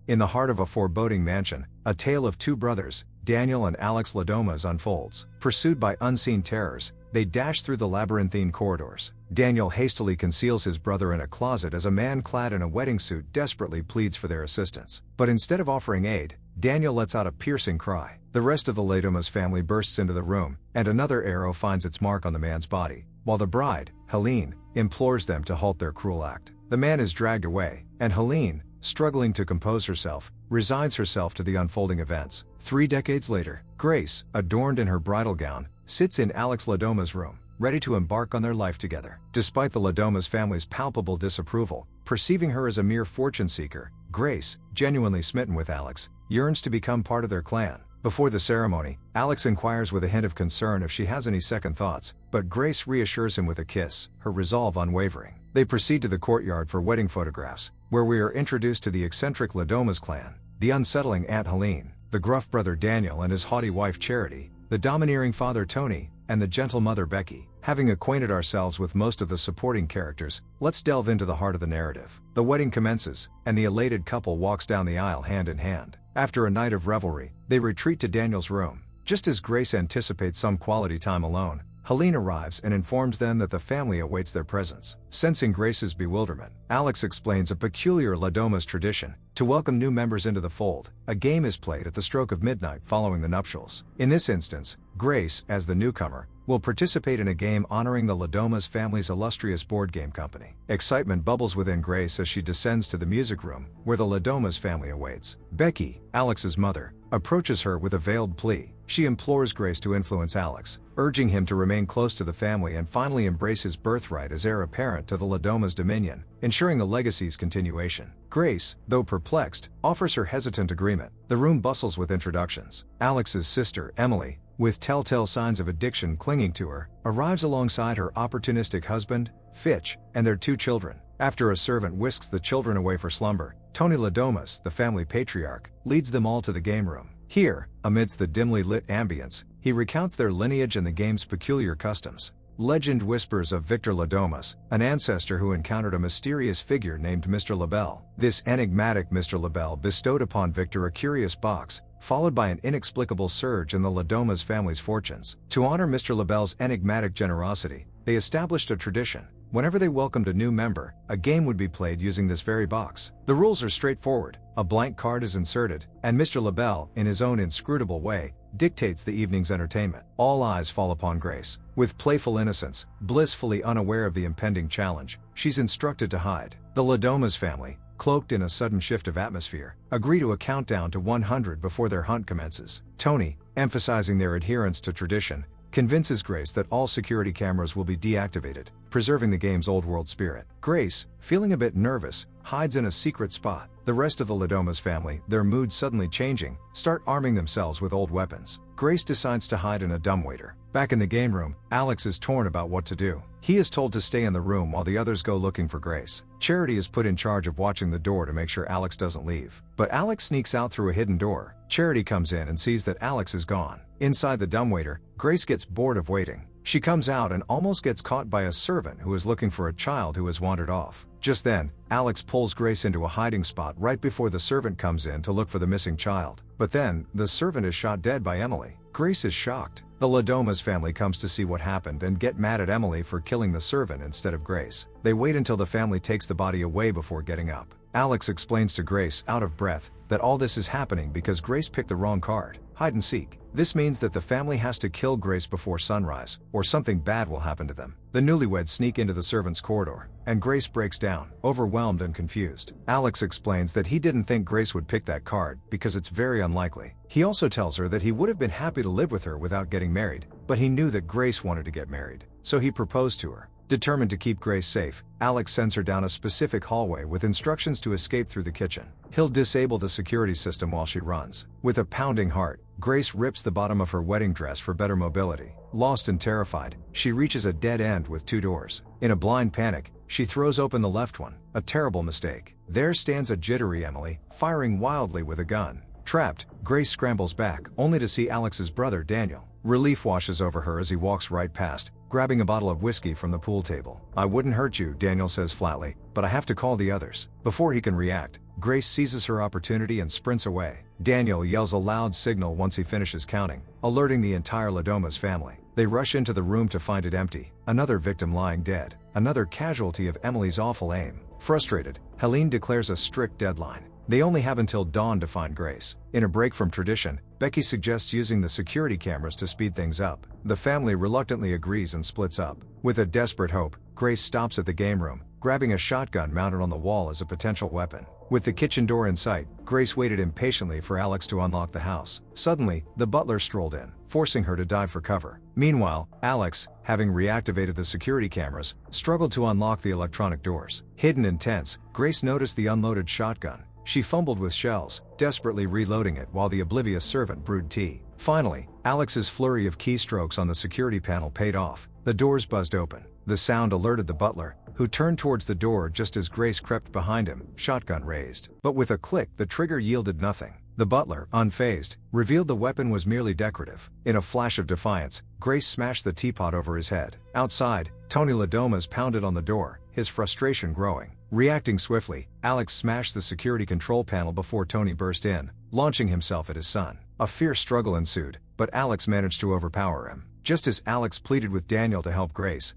In the heart of a foreboding mansion, a tale of two brothers, Daniel and Alex Ladomas, unfolds. Pursued by unseen terrors, they dash through the labyrinthine corridors. Daniel hastily conceals his brother in a closet as a man clad in a wedding suit desperately pleads for their assistance. But instead of offering aid, Daniel lets out a piercing cry. The rest of the Ladomas family bursts into the room, and another arrow finds its mark on the man's body, while the bride, Helene, implores them to halt their cruel act. The man is dragged away, and Helene, struggling to compose herself, resigns herself to the unfolding events. 3 decades later, Grace, adorned in her bridal gown, sits in Alex Ladoma's room, ready to embark on their life together. Despite the Ladomas family's palpable disapproval, perceiving her as a mere fortune seeker, Grace, genuinely smitten with Alex, yearns to become part of their clan. Before the ceremony, Alex inquires with a hint of concern if she has any second thoughts, but Grace reassures him with a kiss, her resolve unwavering. They proceed to the courtyard for wedding photographs, where we are introduced to the eccentric Ladomas clan, the unsettling Aunt Helene, the gruff brother Daniel and his haughty wife Charity, the domineering father Tony, and the gentle mother Becky. Having acquainted ourselves with most of the supporting characters, let's delve into the heart of the narrative. The wedding commences, and the elated couple walks down the aisle hand in hand. After a night of revelry, they retreat to Daniel's room. Just as Grace anticipates some quality time alone, Helene arrives and informs them that the family awaits their presence. Sensing Grace's bewilderment, Alex explains a peculiar Ladomas tradition. To welcome new members into the fold, a game is played at the stroke of midnight following the nuptials. In this instance, Grace, as the newcomer, will participate in a game honoring the Ladomas family's illustrious board game company. Excitement bubbles within Grace as she descends to the music room, where the Ladomas family awaits. Becky, Alex's mother, approaches her with a veiled plea. She implores Grace to influence Alex, urging him to remain close to the family and finally embrace his birthright as heir apparent to the Ladomas' dominion, ensuring the legacy's continuation. Grace, though perplexed, offers her hesitant agreement. The room bustles with introductions. Alex's sister, Emily, with telltale signs of addiction clinging to her, arrives alongside her opportunistic husband, Fitch, and their 2 children. After a servant whisks the children away for slumber, Tony Ladomas, the family patriarch, leads them all to the game room. Here, amidst the dimly lit ambience, he recounts their lineage and the game's peculiar customs. Legend whispers of Victor Ladomas, an ancestor who encountered a mysterious figure named Mr. LaBelle. This enigmatic Mr. LaBelle bestowed upon Victor a curious box, followed by an inexplicable surge in the Ladomas family's fortunes. To honor Mr. LaBelle's enigmatic generosity, they established a tradition. Whenever they welcomed a new member, a game would be played using this very box. The rules are straightforward. A blank card is inserted, and Mr. LaBelle, in his own inscrutable way, dictates the evening's entertainment. All eyes fall upon Grace. With playful innocence, blissfully unaware of the impending challenge, she's instructed to hide. The Ladomas family, cloaked in a sudden shift of atmosphere, agree to a countdown to 100 before their hunt commences. Tony, emphasizing their adherence to tradition, convinces Grace that all security cameras will be deactivated, preserving the game's old-world spirit. Grace, feeling a bit nervous, hides in a secret spot. The rest of the Ladomas family, their mood suddenly changing, start arming themselves with old weapons. Grace decides to hide in a dumbwaiter. Back in the game room, Alex is torn about what to do. He is told to stay in the room while the others go looking for Grace. Charity is put in charge of watching the door to make sure Alex doesn't leave. But Alex sneaks out through a hidden door. Charity comes in and sees that Alex is gone. Inside the dumbwaiter, Grace gets bored of waiting. She comes out and almost gets caught by a servant who is looking for a child who has wandered off. Just then, Alex pulls Grace into a hiding spot right before the servant comes in to look for the missing child. But then, the servant is shot dead by Emily. Grace is shocked. The Ladomas family comes to see what happened and get mad at Emily for killing the servant instead of Grace. They wait until the family takes the body away before getting up. Alex explains to Grace, out of breath, that all this is happening because Grace picked the wrong card. Hide and seek. This means that the family has to kill Grace before sunrise, or something bad will happen to them. The newlyweds sneak into the servants' corridor, and Grace breaks down, overwhelmed and confused. Alex explains that he didn't think Grace would pick that card because it's very unlikely. He also tells her that he would have been happy to live with her without getting married, but he knew that Grace wanted to get married, so he proposed to her. Determined to keep Grace safe, Alex sends her down a specific hallway with instructions to escape through the kitchen. He'll disable the security system while she runs. With a pounding heart, Grace rips the bottom of her wedding dress for better mobility. Lost and terrified, she reaches a dead end with 2 doors. In a blind panic, she throws open the left one. A terrible mistake. There stands a jittery Emily, firing wildly with a gun. Trapped, Grace scrambles back, only to see Alex's brother Daniel. Relief washes over her as he walks right past, grabbing a bottle of whiskey from the pool table. "I wouldn't hurt you," Daniel says flatly, "but I have to call the others." Before he can react, Grace seizes her opportunity and sprints away. Daniel yells a loud signal once he finishes counting, alerting the entire Ladoma's family. They rush into the room to find it empty. Another victim lying dead. Another casualty of Emily's awful aim. Frustrated, Helene declares a strict deadline. They only have until dawn to find Grace. In a break from tradition, Becky suggests using the security cameras to speed things up. The family reluctantly agrees and splits up. With a desperate hope, Grace stops at the game room, grabbing a shotgun mounted on the wall as a potential weapon. With the kitchen door in sight, Grace waited impatiently for Alex to unlock the house. Suddenly, the butler strolled in, forcing her to dive for cover. Meanwhile, Alex, having reactivated the security cameras, struggled to unlock the electronic doors. Hidden and tense, Grace noticed the unloaded shotgun. She fumbled with shells, desperately reloading it while the oblivious servant brewed tea. Finally, Alex's flurry of keystrokes on the security panel paid off. The doors buzzed open. The sound alerted the butler, who turned towards the door just as Grace crept behind him, shotgun raised. But with a click, the trigger yielded nothing. The butler, unfazed, revealed the weapon was merely decorative. In a flash of defiance, Grace smashed the teapot over his head. Outside, Tony Ladomas pounded on the door, his frustration growing. Reacting swiftly, Alex smashed the security control panel before Tony burst in, launching himself at his son. A fierce struggle ensued, but Alex managed to overpower him. Just as Alex pleaded with Daniel to help Grace,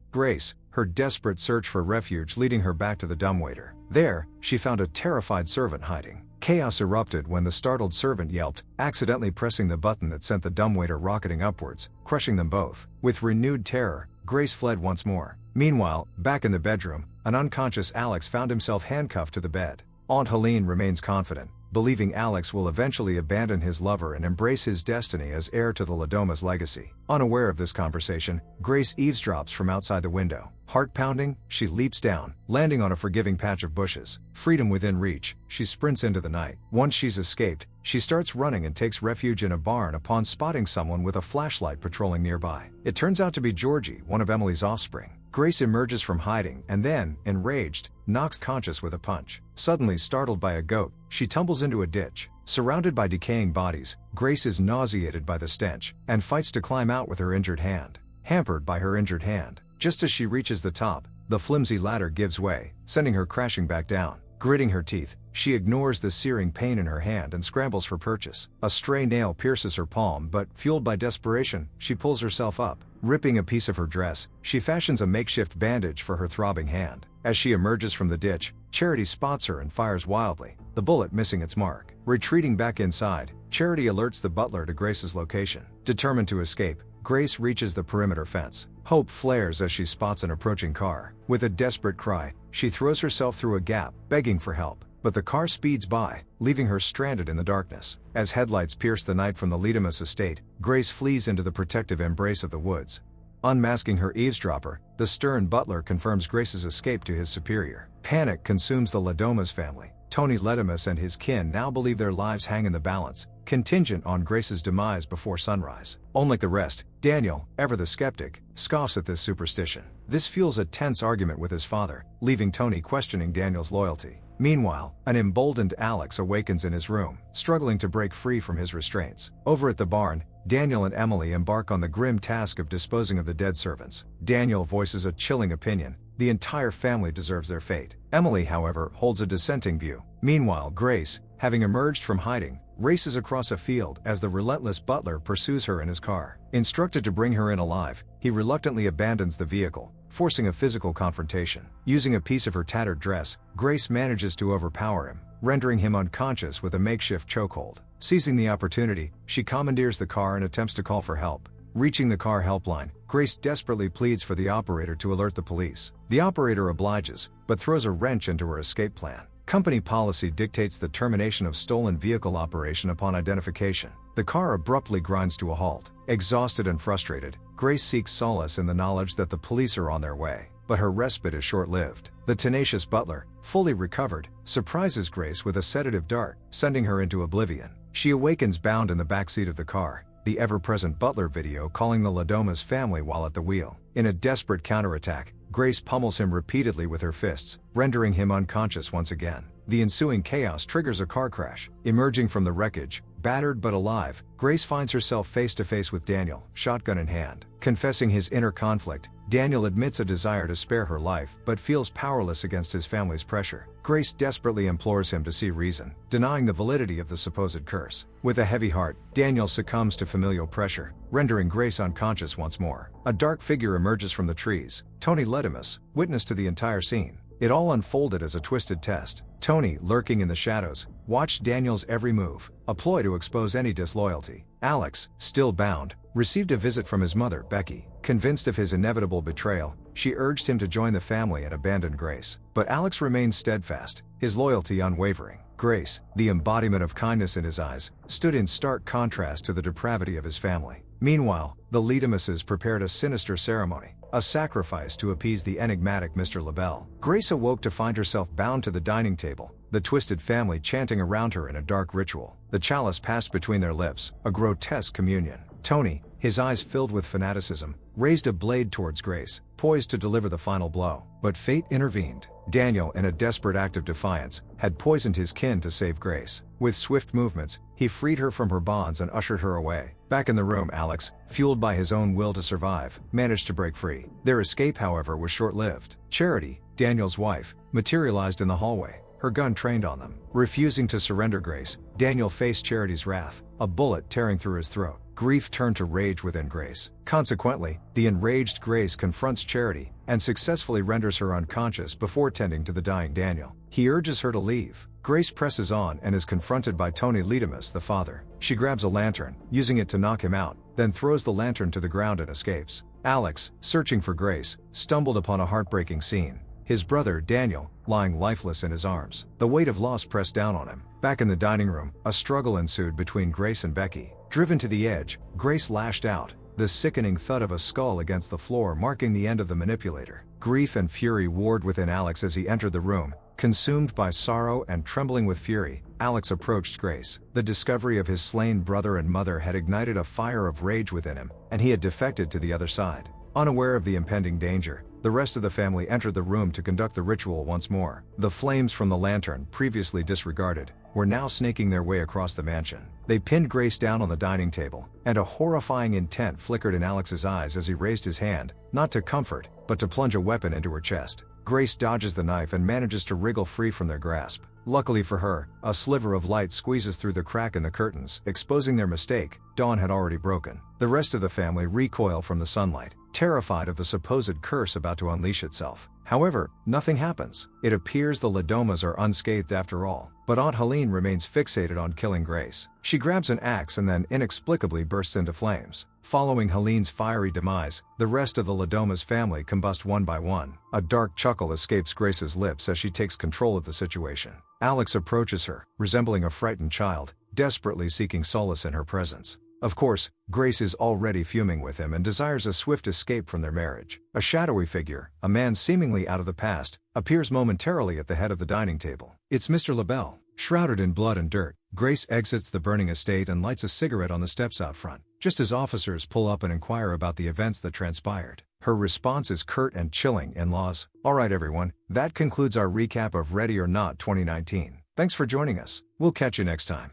her desperate search for refuge leading her back to the dumbwaiter. There, she found a terrified servant hiding. Chaos erupted when the startled servant yelped, accidentally pressing the button that sent the dumbwaiter rocketing upwards, crushing them both. With renewed terror, Grace fled once more. Meanwhile, back in the bedroom, an unconscious Alex found himself handcuffed to the bed. Aunt Helene remains confident, believing Alex will eventually abandon his lover and embrace his destiny as heir to the Ladoma's legacy. Unaware of this conversation, Grace eavesdrops from outside the window. Heart pounding, she leaps down, landing on a forgiving patch of bushes. Freedom within reach, she sprints into the night. Once she's escaped, she starts running and takes refuge in a barn upon spotting someone with a flashlight patrolling nearby. It turns out to be Georgie, one of Emily's offspring. Grace emerges from hiding and then, enraged, knocks conscious with a punch. Suddenly startled by a goat, she tumbles into a ditch. Surrounded by decaying bodies, Grace is nauseated by the stench, and fights to climb out with her injured hand. Hampered by her injured hand, just as she reaches the top, the flimsy ladder gives way, sending her crashing back down. Gritting her teeth, she ignores the searing pain in her hand and scrambles for purchase. A stray nail pierces her palm, but, fueled by desperation, she pulls herself up. Ripping a piece of her dress, she fashions a makeshift bandage for her throbbing hand. As she emerges from the ditch, Charity spots her and fires wildly, the bullet missing its mark. Retreating back inside, Charity alerts the butler to Grace's location. Determined to escape, Grace reaches the perimeter fence. Hope flares as she spots an approaching car. With a desperate cry, she throws herself through a gap, begging for help. But the car speeds by, leaving her stranded in the darkness. As headlights pierce the night from the Ladomas estate, Grace flees into the protective embrace of the woods. Unmasking her eavesdropper, the stern butler confirms Grace's escape to his superior. Panic consumes the Ladomas family. Tony Ladomas and his kin now believe their lives hang in the balance, contingent on Grace's demise before sunrise. Unlike the rest, Daniel, ever the skeptic, scoffs at this superstition. This fuels a tense argument with his father, leaving Tony questioning Daniel's loyalty. Meanwhile, an emboldened Alex awakens in his room, struggling to break free from his restraints. Over at the barn, Daniel and Emily embark on the grim task of disposing of the dead servants. Daniel voices a chilling opinion: the entire family deserves their fate. Emily, however, holds a dissenting view. Meanwhile, Grace, having emerged from hiding, races across a field as the relentless butler pursues her in his car. Instructed to bring her in alive, he reluctantly abandons the vehicle, forcing a physical confrontation. Using a piece of her tattered dress, Grace manages to overpower him, rendering him unconscious with a makeshift chokehold. Seizing the opportunity, she commandeers the car and attempts to call for help. Reaching the car helpline, Grace desperately pleads for the operator to alert the police. The operator obliges, but throws a wrench into her escape plan. Company policy dictates the termination of stolen vehicle operation upon identification. The car abruptly grinds to a halt. Exhausted and frustrated, Grace seeks solace in the knowledge that the police are on their way. But her respite is short-lived. The tenacious butler, fully recovered, surprises Grace with a sedative dart, sending her into oblivion. She awakens bound in the backseat of the car, the ever-present butler video calling the Ladomas family while at the wheel. In a desperate counterattack, Grace pummels him repeatedly with her fists, rendering him unconscious once again. The ensuing chaos triggers a car crash. Emerging from the wreckage, Battered but alive, Grace finds herself face to face with Daniel, shotgun in hand. Confessing his inner conflict, Daniel admits a desire to spare her life but feels powerless against his family's pressure. Grace desperately implores him to see reason, denying the validity of the supposed curse. With a heavy heart, Daniel succumbs to familial pressure, rendering Grace unconscious once more. A dark figure emerges from the trees, Tony Ledimus, witness to the entire scene. It all unfolded as a twisted test. Tony, lurking in the shadows, watched Daniel's every move, a ploy to expose any disloyalty. Alex, still bound, received a visit from his mother, Becky. Convinced of his inevitable betrayal, she urged him to join the family and abandon Grace. But Alex remained steadfast, his loyalty unwavering. Grace, the embodiment of kindness in his eyes, stood in stark contrast to the depravity of his family. Meanwhile, the Ledimuses prepared a sinister ceremony, a sacrifice to appease the enigmatic Mr. LaBelle. Grace awoke to find herself bound to the dining table, the twisted family chanting around her in a dark ritual. The chalice passed between their lips, a grotesque communion. Tony, his eyes filled with fanaticism, raised a blade towards Grace, poised to deliver the final blow. But fate intervened. Daniel, in a desperate act of defiance, had poisoned his kin to save Grace. With swift movements, he freed her from her bonds and ushered her away. Back in the room, Alex, fueled by his own will to survive, managed to break free. Their escape, however, was short-lived. Charity, Daniel's wife, materialized in the hallway, her gun trained on them. Refusing to surrender Grace, Daniel faced Charity's wrath, a bullet tearing through his throat. Grief turned to rage within Grace. Consequently, the enraged Grace confronts Charity and successfully renders her unconscious before tending to the dying Daniel. He urges her to leave. Grace presses on and is confronted by Tony Ledimus, the father. She grabs a lantern, using it to knock him out, then throws the lantern to the ground and escapes. Alex, searching for Grace, stumbled upon a heartbreaking scene. His brother, Daniel, lying lifeless in his arms. The weight of loss pressed down on him. Back in the dining room, a struggle ensued between Grace and Becky. Driven to the edge, Grace lashed out, the sickening thud of a skull against the floor marking the end of the manipulator. Grief and fury warred within Alex as he entered the room. Consumed by sorrow and trembling with fury, Alex approached Grace. The discovery of his slain brother and mother had ignited a fire of rage within him, and he had defected to the other side. Unaware of the impending danger, the rest of the family entered the room to conduct the ritual once more. The flames from the lantern, previously disregarded, were now snaking their way across the mansion. They pinned Grace down on the dining table, and a horrifying intent flickered in Alex's eyes as he raised his hand, not to comfort, but to plunge a weapon into her chest. Grace dodges the knife and manages to wriggle free from their grasp. Luckily for her, a sliver of light squeezes through the crack in the curtains, exposing their mistake. Dawn had already broken. The rest of the family recoil from the sunlight, terrified of the supposed curse about to unleash itself. However, nothing happens. It appears the Ladomas are unscathed after all. But Aunt Helene remains fixated on killing Grace. She grabs an axe and then inexplicably bursts into flames. Following Helene's fiery demise, the rest of the Ladoma's family combust one by one. A dark chuckle escapes Grace's lips as she takes control of the situation. Alex approaches her, resembling a frightened child, desperately seeking solace in her presence. Of course, Grace is already fuming with him and desires a swift escape from their marriage. A shadowy figure, a man seemingly out of the past, appears momentarily at the head of the dining table. It's Mr. LaBelle. Shrouded in blood and dirt, Grace exits the burning estate and lights a cigarette on the steps out front, just as officers pull up and inquire about the events that transpired. Her response is curt and chilling, in-laws. Alright everyone, that concludes our recap of Ready or Not 2019. Thanks for joining us. We'll catch you next time.